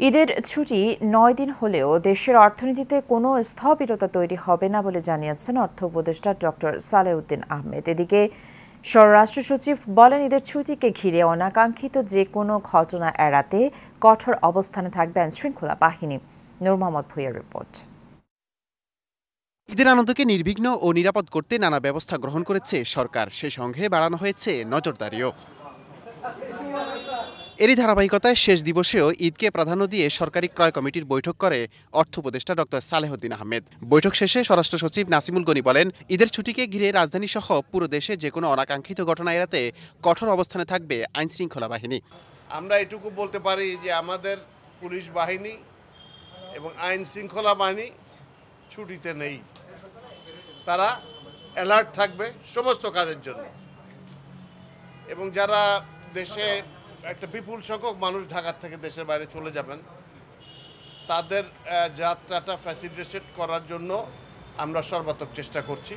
ঈদের ছুটি ৯ দিন হলেও দেশের অর্থনীতিতে কোনো স্থবিরতা তৈরি হবে না বলে জানিয়েছেন অর্থ উপদেষ্টা ডক্টর সালেউদ্দিন আহমেদ। এদিকে স্বরাষ্ট্র সচিব বলেন, ঈদের ছুটিকে ঘিরে অনাকাঙ্ক্ষিত যে কোনো ঘটনা এড়াতে কঠোর অবস্থানে থাকবে আইনশৃঙ্খলা বাহিনী। নূর মোহাম্মদ ভূঁইয়ার রিপোর্ট। ঈদের আনন্দকে নির্বিঘ্ন ও নিরাপদ করতে নানা ব্যবস্থা গ্রহণ করেছে সরকার। সেই সঙ্গে বাড়ানো হয়েছে নজরদারিও। এরই ধারাবাহিকতায় শেষ দিবসেও ঈদকে প্রাধান্য দিয়ে সরকারি ক্রয় কমিটির বৈঠক করে অর্থ উপদেষ্টা ডক্টর সালেহুদ্দিন আহমেদ। বৈঠক শেষে স্বরাষ্ট্র সচিব নাসিমুল গনি বলেন, ঈদের ছুটিকে ঘিরে রাজধানী সহ পুরো দেশে যে কোনো অনাকাঙ্ক্ষিত ঘটনা এড়াতে কঠোর অবস্থানে থাকবে আইনশৃঙ্খলা বাহিনী। আমরা এটুকু বলতে পারি যে আমাদের পুলিশ বাহিনী এবং আইন শৃঙ্খলা বাহিনী ছুটিতে নেই। তারা অ্যালার্ট থাকবে সমস্ত কাজের জন্য। এবং যারা দেশে একটা বিপুল সংখ্যক মানুষ ঢাকা থেকে দেশের বাইরে চলে যাবেন, তাদের যাত্রাটা ফ্যাসিলিটেট করার জন্য আমরা সর্বাত্মক চেষ্টা করছি।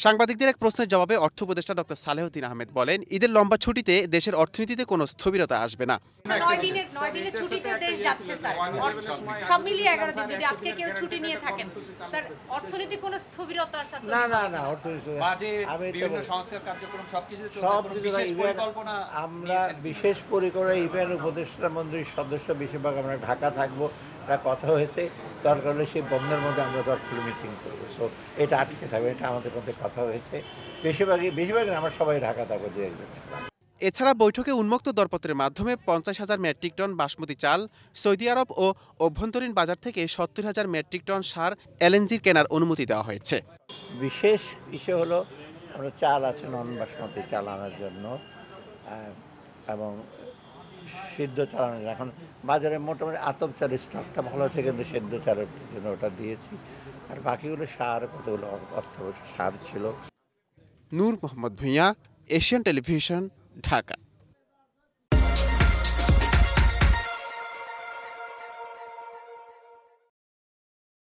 সাংবাদিকদের এক প্রশ্নের জবাবে অর্থ উপদেষ্টা ডক্টর সালেহুদ্দিন আহমেদ বলেন, ঈদের লম্বা ছুটিতে দেশের অর্থনীতিতে কোনো স্থবিরতা আসবে না। 9 দিনের ছুটিতে দেশ যাচ্ছে স্যার, সব মিলিয়ে 11 দিন। যদি আজকে কেউ ছুটি নিয়ে থাকেন স্যার, অর্থনীতি কোনো স্থবিরতা আসার না অর্থনীতি বিভিন্ন সংস্কার কার্যক্রম সবকিছু চলবে, বিশেষ পরিকল্পনা আমরা বিশেষ পরিকল্পনা ইভেন উপদেষ্টা মন্ত্রীর সদস্য বেশিরভাগ আমরা ঢাকা থাকবো। কথা হয়েছে দরকার হলে সেই বন্ধের মধ্যে আমরা দরকার মিটিং করবো। সো এটা আটকে থাকবে, এটা আমাদের মধ্যে কথা হয়েছে। বেশিরভাগ আমরা সবাই ঢাকা থাকবো দু একদিন। এছাড়া বৈঠকে উন্মুক্ত দরপত্রের মাধ্যমে 50,000 মেট্রিক টন বাসমতি চাল, সৌদি আরব ও অভ্যন্তরীণ বাজার থেকে 70,000 মেট্রিক টন সার এলএনজির কেনার অনুমতি দেওয়া হয়েছে। বিশেষ বিষয় হলো আমরা চাল আছে নন বাসমতি চাল আনার জন্য এবং সিদ্ধ চাল আনার। এখন বাজারে মোটামুটি আতপ চালের স্টকটা ভালো আছে, কিন্তু সেদ্ধ চালের জন্য ওটা দিয়েছি। আর বাকিগুলো সার, কতগুলো অর্থ সার ছিল। নূর মোহাম্মদ ভূঁইয়া, এশিয়ান টেলিভিশন, ঢাকা।